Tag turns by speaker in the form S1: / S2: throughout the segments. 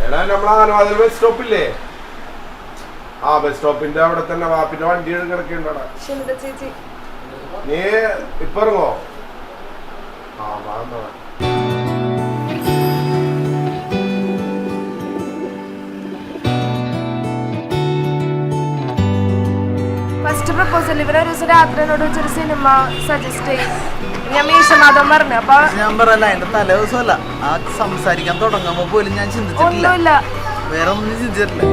S1: എടാ നമ്മളെ ആലുവാതിൽ ബസ് സ്റ്റോപ്പില്ലേ? ആ ബസ് സ്റ്റോപ്പിന്റെ അവിടെ തന്നെ വാപ്പിന്റെ വണ്ടി കിടക്കുന്നുണ്ടോ? നീ ഇപ്പൊ ഇറങ്ങോ? ആ വാ.
S2: ഫസ്റ്റ് പ്രപ്പോസൽ ഇവരെ ഒരു ദിവസം രാത്രി എന്നോട് വെച്ചൊരു സിനിമ സജസ്റ്റ് ചെയ്യും. ഞാൻ മീശമാധവൻ പറഞ്ഞു. അപ്പൊ
S3: ഞാൻ പറയല്ല, എന്റെ തലേ ദിവസമല്ല, ആ സംസാരിക്കാൻ തുടങ്ങുമ്പോ പോലും ഞാൻ ചിന്തിച്ചിട്ടില്ല, വേറെ ഒന്നും ചിന്തിച്ചിട്ടില്ല.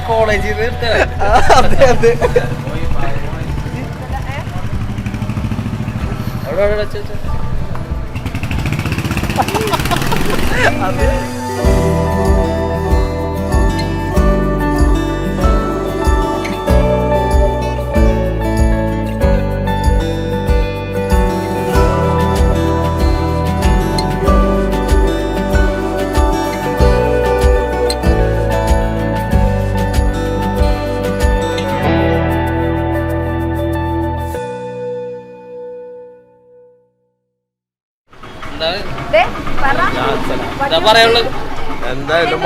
S3: കോളേജിൽ
S1: എന്തായാലും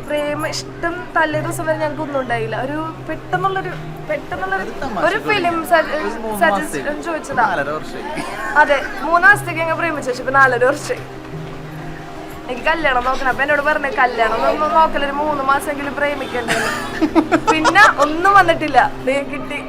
S2: പ്രേമ ഇഷ്ടം തലേ ദിവസം വരെ ഞങ്ങൾക്ക് ഒന്നും ഉണ്ടായില്ല. ഒരു പെട്ടെന്നുള്ളൊരു ഒരു ഫിലിം സജഷൻ ചോദിച്ചതാ. അതെ, 3 മാസത്തേക്ക് ഞങ്ങൾ പ്രേമിച്ചു. ഇപ്പൊ 4 വർഷം എനിക്ക് കല്യാണം നോക്കണം. അപ്പൊ എന്നോട് പറഞ്ഞ കല്യാണം നോക്കലൊരു 3 മാസമെങ്കിലും പ്രേമിക്കണ്ടേ. പിന്നെ ഒന്നും വന്നിട്ടില്ല. കിട്ടി.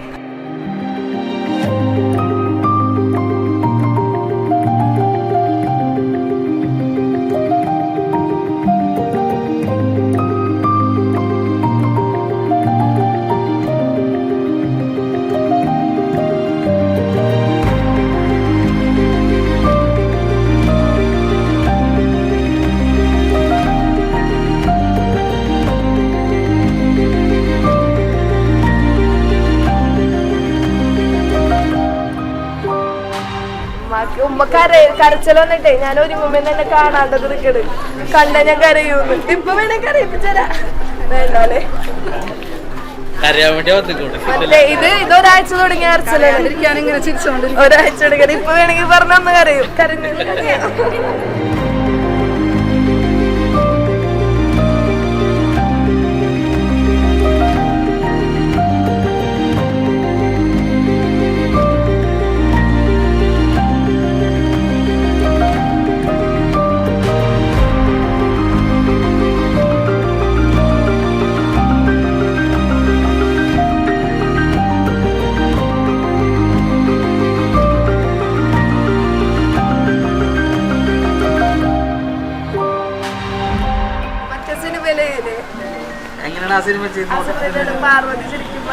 S2: ഉമ്മ കരച്ചിൽ വന്നിട്ടേ ഞാൻ ഒരുങ്ങുമ്പോ തന്നെ കാണാണ്ടത് നിൽക്കണ്. കണ്ട ഞാൻ കരയൂന്ന്. ഇപ്പൊ വേണേ കരയിപ്പിച്ചരാ വേണ്ടോലെ. ഇതൊരാഴ്ച തുടങ്ങിയ കരച്ചിലാണ്. ഒരാഴ്ച തുടങ്ങിയത്. ഇപ്പൊ വേണമെങ്കിൽ പറഞ്ഞൊന്ന് കരയും. കരഞ്ഞു
S3: എങ്ങനെയാണ് ആ സിനിമ ചെയ്ത്
S2: പാർവതി ശരിക്കും